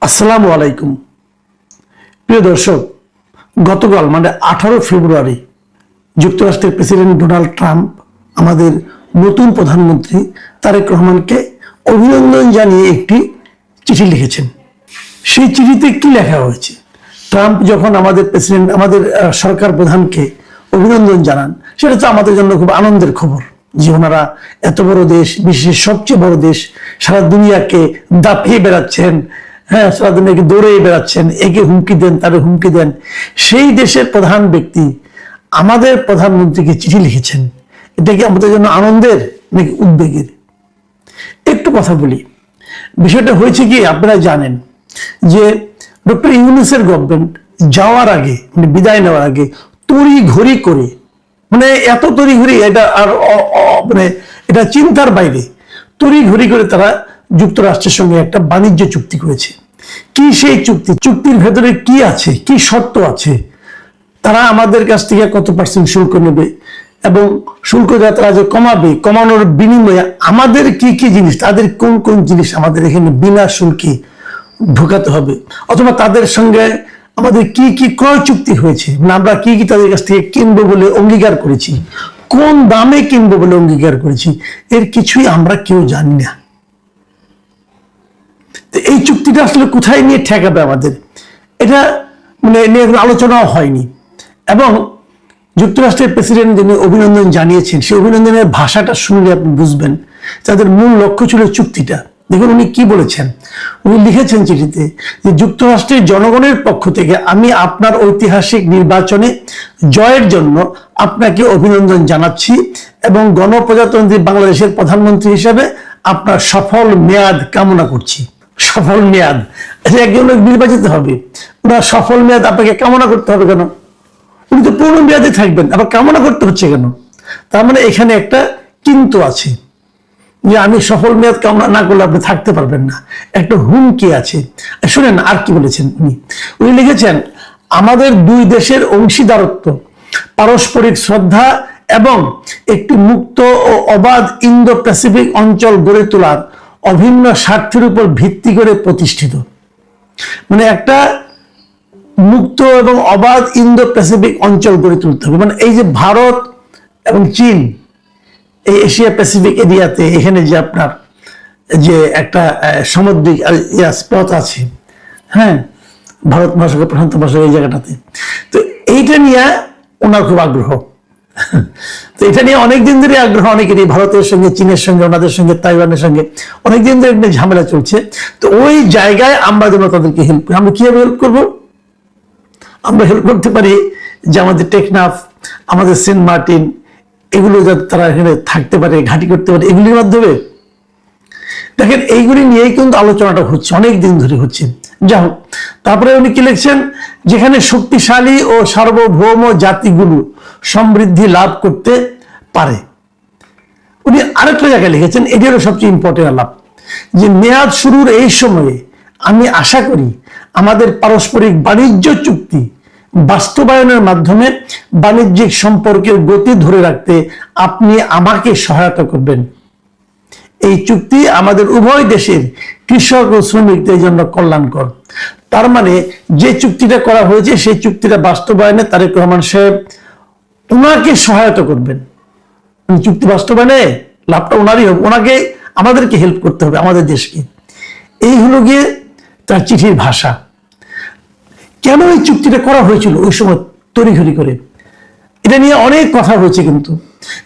আসসালামু আলাইকুম। প্রিয় দর্শক, গতকাল মানে 18 ফেব্রুয়ারি যুক্তরাষ্ট্রের প্রেসিডেন্ট ডোনাল্ড ট্রাম্প আমাদের নতুন প্রধানমন্ত্রী তারেক রহমানকে অভিনন্দন জানিয়ে একটি চিঠি লিখেছেন। সেই চিঠিতে কি লেখা হয়েছে? ট্রাম্প যখন আমাদের প্রেসিডেন্ট আমাদের সরকার প্রধানকে অভিনন্দন জানান, সেটা তো আমাদের জন্য খুব আনন্দের খবর যে ওনারা এত বড় দেশ, বিশ্বের সবচেয়ে বড় দেশ, সারা দুনিয়াকে দাপিয়ে বেড়াচ্ছেন, হ্যাঁ, সারা দুনিয়াকে দৌড়ে বেড়াচ্ছেন, একে হুমকি দেন তারে হুমকি দেন। সেই দেশের প্রধান ব্যক্তি আমাদের প্রধানমন্ত্রীকে চিঠি লিখেছেন। এটা কি আমাদের জন্য আনন্দের নাকি উদ্বেগের? একটু কথা বলি। বিষয়টা হয়েছে কি, আপনারা জানেন যে ডক্টর ইউনূসের গভর্নমেন্ট যাওয়ার আগে, মানে বিদায় নেওয়ার আগে তড়ি ঘড়ি করে, মানে এত তড়ি ঘড়ি, এটা আর মানে এটা চিন্তার বাইরে, তড়ি ঘড়ি করে তারা যুক্তরাষ্ট্রের সঙ্গে একটা বাণিজ্য চুক্তি করেছে। কি সেই চুক্তি? চুক্তির ভেতরে কি আছে, কি শর্ত আছে? তারা আমাদের কাছ থেকে কত % শুল্ক নেবে এবং শুল্ক যাত্রা যে কমাবে, কমানোর বিনিময়ে আমাদের কি কি জিনিস, তাদের কোন কোন জিনিস আমাদের এখানে বিনা শুল্কে ঢোকাতে হবে, অথবা তাদের সঙ্গে আমাদের কি কি ক্রয় চুক্তি হয়েছে, মানে আমরা কি কি তাদের কাছ থেকে কিনবো বলে অঙ্গীকার করেছি, কোন দামে কিনবো বলে অঙ্গীকার করেছি, এর কিছুই আমরা কেউ জানি না। এই চুক্তিটা আসলে কোথায় নিয়ে ঠেকাবে আমাদের, এটা মানে নিয়ে আলোচনাও হয়নি। এবং যুক্তরাষ্ট্রের প্রেসিডেন্ট যিনি অভিনন্দন জানিয়েছেন, সেই অভিনন্দনের ভাষাটা শুনলে আপনি বুঝবেন তাদের মূল লক্ষ্য ছিল চুক্তিটা। দেখুন উনি কি বলেছেন। উনি লিখেছেন চিঠিতে যে যুক্তরাষ্ট্রের জনগণের পক্ষ থেকে আমি আপনার ঐতিহাসিক নির্বাচনে জয়ের জন্য আপনাকে অভিনন্দন জানাচ্ছি এবং গণপ্রজাতন্ত্রী বাংলাদেশের প্রধানমন্ত্রী হিসেবে আপনার সফল মেয়াদ কামনা করছি। সফল মেয়াদ, একজন লোক নির্বাচিত হবে, ওনার সফল মেয়াদ আপনাকে কামনা করতে হবে কেন? উনি তো পূর্ণ মেয়াদে থাকবেন, আবার কামনা করতে হচ্ছে কেন? তার মানে এখানে একটা কিন্তু আছে যে আমি সফল মেয়াদ কামনা না করলে আপনি থাকতে পারবেন না, একটা হুমকি আছে। শুনেন আর কি বলেছেন উনি লিখেছেন, আমাদের দুই দেশের অংশীদারত্ব, পারস্পরিক শ্রদ্ধা এবং একটি মুক্ত ও অবাধ ইন্দো প্যাসিফিক অঞ্চল গড়ে তোলার অভিন্ন স্বার্থের উপর ভিত্তি করে প্রতিষ্ঠিত। মানে একটা মুক্ত এবং অবাধ ইন্দো প্যাসিফিক অঞ্চল গড়ে তুলতে হবে। মানে এই যে ভারত এবং চীন, এই এশিয়া প্যাসিফিক এরিয়াতে এখানে যে আপনার যে একটা সামুদ্রিক পথ আছে, হ্যাঁ, ভারত মহাসাগর, প্রশান্ত মহাসাগর, এই জায়গাটাতে, তো এইটা নিয়ে ওনার খুব আগ্রহ। তো এটা নিয়ে অনেকদিন ধরে আগ্রহ অনেকেরই, ভারতের সঙ্গে, চীনের সঙ্গে, ওনাদের সঙ্গে, তাইওয়ানের সঙ্গে অনেকদিন ধরে ঝামেলা চলছে। তো ওই জায়গায় আমরা যেন তাদেরকে হেল্প করি। আমরা কিভাবে হেল্প করবো? আমরা হেল্প করতে পারি যে আমাদের টেকনাফ, আমাদের সেন্ট মার্টিন, এগুলো যাতে তারা এখানে থাকতে পারে, ঘাঁটি করতে পারে, এগুলির মাধ্যমে। দেখেন এইগুলি নিয়েই কিন্তু আলোচনাটা হচ্ছে, অনেক দিন ধরে হচ্ছে। যা হোক, তারপরে উনি কি লিখছেন, যেখানে শক্তিশালী ও সার্বভৌম জাতিগুলো সমৃদ্ধি লাভ করতে পারে। উনি আরেকটা জায়গায় লিখেছেন, এটি হলো সবচেয়ে ইম্পর্টেন্ট আলাপ, যে মেয়াদ শুরুর এই সময়ে আমি আশা করি আমাদের পারস্পরিক বাণিজ্য চুক্তি বাস্তবায়নের মাধ্যমে বাণিজ্যিক সম্পর্কের গতি ধরে রাখতে আপনি আমাকে সহায়তা করবেন। এই চুক্তি আমাদের উভয় দেশের কৃষক ও শ্রমিকদের জন্য কল্যাণকর। তার মানে যে চুক্তিটা করা হয়েছে সেই চুক্তিটা বাস্তবায়নে তারেক রহমান সাহেব ওনাকে সহায়তা করবেন। চুক্তি বাস্তবায়নে লাভটা ওনারই হবে, ওনাকে, আমাদেরকে হেল্প করতে হবে, আমাদের দেশকে। এই হলো গিয়ে তার চিঠির ভাষা। কেন এই চুক্তিটা করা হয়েছিল ওই সময় তড়িঘড়ি করে, এটা নিয়ে অনেক কথা হয়েছে। কিন্তু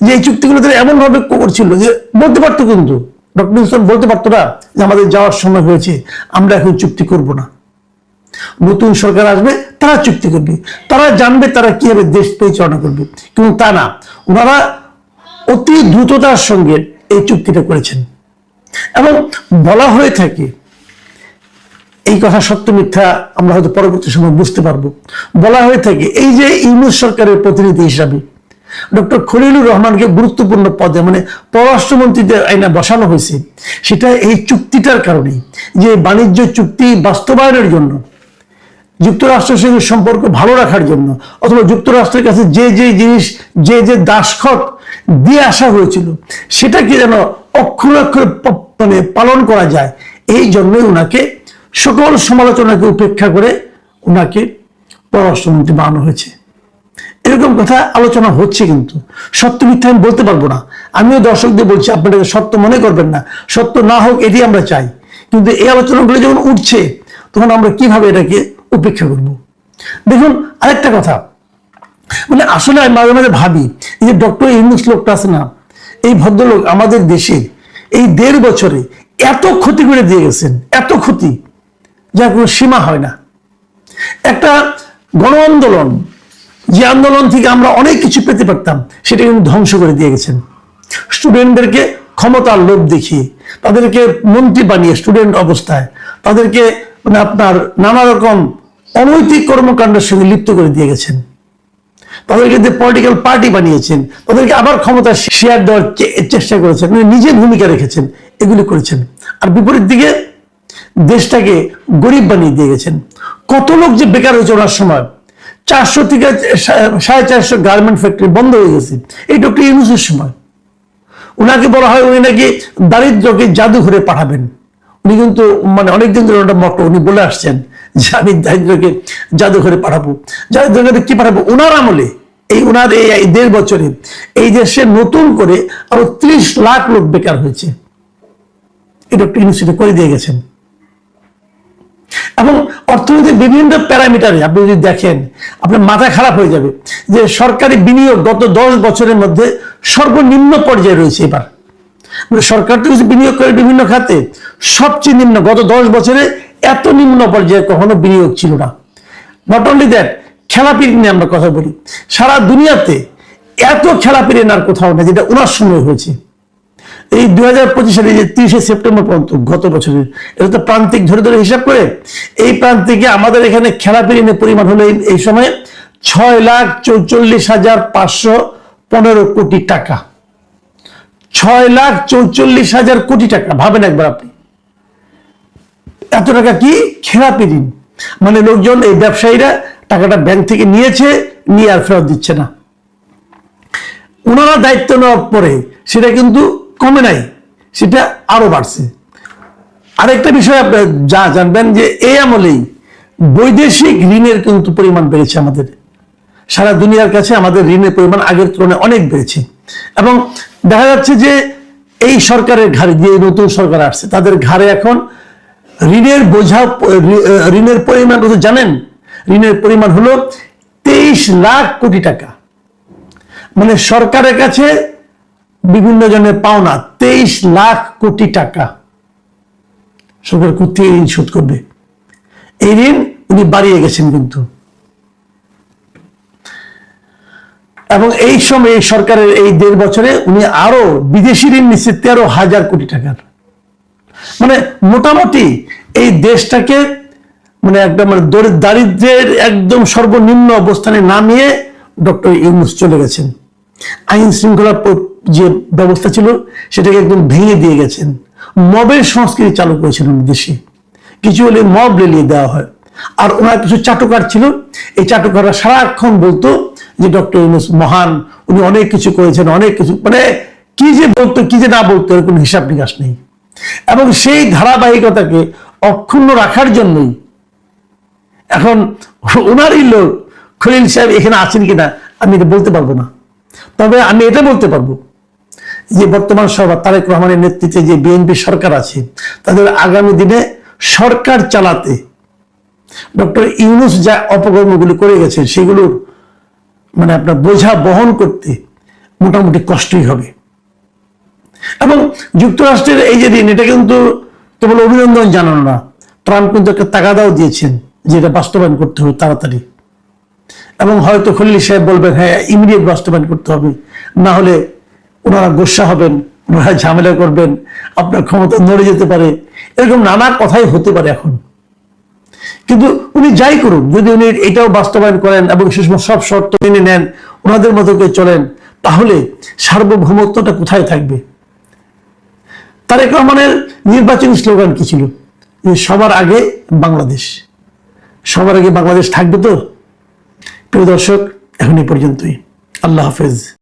যে এই চুক্তিগুলো তারা এমন ভাবে করছিল যে বলতে পারতো, কিন্তু ডক্টর ইউনূস বলতে পারতো না যে আমাদের যাওয়ার সময় হয়েছে, আমরা এখন চুক্তি করব না, নতুন সরকার আসবে তারা চুক্তি করবে, তারা জানবে তারা কিভাবে দেশ পরিচালনা করবে। কিন্তু তা না, ওনারা অতি দ্রুততার সঙ্গে এই চুক্তিটা করেছেন। এবং বলা হয়ে থাকে, এই কথা সত্য মিথ্যা আমরা হয়তো পরবর্তী সময় বুঝতে পারবো, বলা হয়ে থাকে এই যে ইউনূস সরকারের প্রতিনিধি হিসাবে ডক্টর খলিলুর রহমানকে গুরুত্বপূর্ণ পদে, মানে পররাষ্ট্রমন্ত্রীদের আইনে বসানো হয়েছে, সেটা এই চুক্তিটার কারণে, যে বাণিজ্য চুক্তি বাস্তবায়নের জন্য, যুক্তরাষ্ট্রের সঙ্গে সম্পর্ক ভালো রাখার জন্য, অথবা যুক্তরাষ্ট্রের কাছে যে যে জিনিস, যে যে দাসখত দিয়ে আসা হয়েছিল সেটাকে যেন অক্ষরে অক্ষরে মানে পালন করা যায়, এই জন্যই ওনাকে সকল সমালোচনাকে উপেক্ষা করে ওনাকে পররাষ্ট্রমন্ত্রী বানানো হয়েছে। এরকম কথা আলোচনা হচ্ছে, কিন্তু সত্য মিথ্যা আমি বলতে পারবো না। আমিও দর্শকদের বলছি, আপনারা সত্য মনে করবেন না, সত্য না হোক এটি আমরা চাই, কিন্তু এই আলোচনাগুলো যখন উঠছে তখন আমরা কিভাবে এটাকে উপেক্ষা করব? দেখুন, আরেকটা কথা, মানে আসলে আমি মাঝে মাঝে ভাবি, এই যে ডক্টর ইউনূস লোকটা আছে না, এই ভদ্রলোক আমাদের দেশে এই 1.5 বছরে এত ক্ষতি করে দিয়ে গেছেন, এত ক্ষতি যার কোনো সীমা হয় না। একটা গণ আন্দোলন, যে আন্দোলন থেকে আমরা অনেক কিছু পেতে পারতাম, সেটা কিন্তু ধ্বংস করে দিয়ে গেছেন। স্টুডেন্টদেরকে ক্ষমতার লোভ দেখিয়ে, তাদেরকে মন্ত্রী বানিয়ে স্টুডেন্ট অবস্থায় তাদেরকে মানে আপনার নানা রকম অনৈতিক কর্মকাণ্ডের সঙ্গে লিপ্ত করে দিয়ে গেছেন। তাদেরকে পলিটিক্যাল পার্টি বানিয়েছেন, তাদেরকে আবার ক্ষমতা শেয়ার দেওয়ার চেষ্টা করেছেন, মানে নিজের ভূমিকা রেখেছেন, এগুলি করেছেন। আর বিপরীত দিকে দেশটাকে গরিব বানিয়ে দিয়ে গেছেন। কত লোক যে বেকার হয়েছে ওনার সময়, 400 থেকে 450 গার্মেন্ট ফ্যাক্টরি বন্ধ হয়ে গেছে এই ডক্টর ইউনূসের সময়। ওনাকে বলা হয় উনি নাকি দারিদ্রকে জাদুঘরে পাঠাবেন। উনি কিন্তু মানে অনেকদিন ধরে ওটা মতো উনি বলে আসছেন যে আমি দারিদ্রকে জাদুঘরে পাঠাবো। জাদুঘরে কি পাঠাবো? ওনার আমলে, এই ওনার এই 1.5 বছরে এই দেশে নতুন করে আরো 30 লাখ লোক বেকার হয়েছে। এই ডক্টর ইউনূস করে দিয়ে গেছেন। এবং অর্থনীতির বিভিন্ন প্যারামিটারে আপনি যদি দেখেন, আপনার মাথা খারাপ হয়ে যাবে যে সরকারি বিনিয়োগ গত 10 বছরের মধ্যে সর্বনিম্ন পর্যায়ে রয়েছে। এবার সরকার তো কিছু বিনিয়োগ করে বিভিন্ন খাতে, সবচেয়ে নিম্ন, গত 10 বছরে এত নিম্ন পর্যায়ে কখনো বিনিয়োগ ছিল না। নট অনলি দ্যাট, খেলাপির নিয়ে আমরা কথা বলি, সারা দুনিয়াতে এত খেলাপির আর কোথাও না যেটা ওনার সময় হয়েছে। এই 2025 সালে যে 30 সেপ্টেম্বর পর্যন্ত গত বছরের, এটা তো প্রান্তিক ধরে ধরে হিসাব করে, এই প্রান্তিকে আমাদের এখানে খেলাপি ঋণের পরিমাণ হলো এই সময় 6,44,515 কোটি টাকা। 6,44,000 কোটি টাকা, ভাবেন একবার আপনি, এত টাকা কি খেলাপি ঋণ। মানে লোকজন, এই ব্যবসায়ীরা টাকাটা ব্যাংক থেকে নিয়েছে, নিয়ে আর ফেরত দিচ্ছে না। ওনারা দায়িত্ব নেওয়ার পরে সেটা কিন্তু কমে নাই, সেটা আরো বাড়ছে। আরেকটা বিষয় আপনারা যা জানবেন যে এই আমলেই বৈদেশিক ঋণের কিন্তু পরিমাণ বেড়েছে। আমাদের সারা দুনিয়ার কাছে আমাদের ঋণের পরিমাণ আগের তুলনায় অনেক বেড়েছে। এবং দেখা যাচ্ছে যে এই সরকারের ঘাড়ে, যে নতুন সরকার আসছে, তাদের ঘাড়ে এখন ঋণের বোঝা, ঋণের পরিমাণ কত জানেন? ঋণের পরিমাণ হলো 23 লাখ কোটি টাকা। মানে সরকারের কাছে বিভিন্ন জনের পাওনা 23 লাখ কোটি টাকা। সরকার কোথায় ঋণ শোধ করবে? এই ঋণ উনি বাড়িয়ে গেছেন কিন্তু। এবং এই সময় এই সরকারের এই 1.5 বছরে উনি আরো বিদেশি ঋণ নিচ্ছে 13,000 কোটি টাকার। মানে মোটামুটি এই দেশটাকে মানে একদম দারিদ্র্যের একদম সর্বনিম্ন অবস্থানে নামিয়ে ডক্টর ইউনূস চলে গেছেন। আইন শৃঙ্খলার যে ব্যবস্থা ছিল সেটাকে একদম ভেঙে দিয়ে গেছেন। মবের সংস্কৃতি চালু করেছিলেন দেশে, কিছু হলে মব লেলিয়ে দেওয়া হয়। আর ওনার কিছু চাটুকার ছিল, এই চাটুকাররা সারাক্ষণ বলতো যে ডক্টর ইউনূস মহান, উনি অনেক কিছু করেছেন, অনেক কিছু, মানে কি যে বলতো কি যে না বলতো এর কোনো হিসাব নিকাশ নেই। এবং সেই ধারাবাহিকতাকে অক্ষুণ্ণ রাখার জন্যই এখন ওনারই লোক খলিল সাহেব এখানে আছেন কিনা আমি এটা বলতে পারবো না, তবে আমি এটা বলতে পারবো যে বর্তমান সরকার তারেক রহমানের নেতৃত্বে যে বিএনপি সরকার আছে, তাদের আগামী দিনে সরকার চালাতে ডক্টর ইউনূস যা অপকর্মগুলি করে গেছেন সেগুলোর মানে আপনার বোঝা বহন করতে মোটামুটি কষ্টই হবে। এবং যুক্তরাষ্ট্রের এই যে ঋণ, এটা কিন্তু কেবল অভিনন্দন জানানো না, ট্রাম্প কিন্তু একটা তাগাদাও দিয়েছেন যে এটা বাস্তবায়ন করতে হবে তাড়াতাড়ি। এবং হয়তো খলিল সাহেব বলবেন হ্যাঁ ইমিডিয়েট বাস্তবায়ন করতে হবে, না হলে ওনারা গোসা হবেন, ওনারা ঝামেলা করবেন, আপনার ক্ষমতা নড়ে যেতে পারে, এরকম নানা কথাই হতে পারে এখন। কিন্তু উনি যাই করুন, যদি উনি এটাও বাস্তবায়ন করেন এবং সব শর্ত মেনে নেন, ওনাদের মতো করে চলেন, তাহলে সার্বভৌমত্বটা কোথায় থাকবে? তারেক রহমানের নির্বাচনী স্লোগান কি ছিল? যে সবার আগে বাংলাদেশ। সবার আগে বাংলাদেশ থাকবে তো? প্রিয় দর্শক, এখন এই পর্যন্তই। আল্লাহ হাফেজ।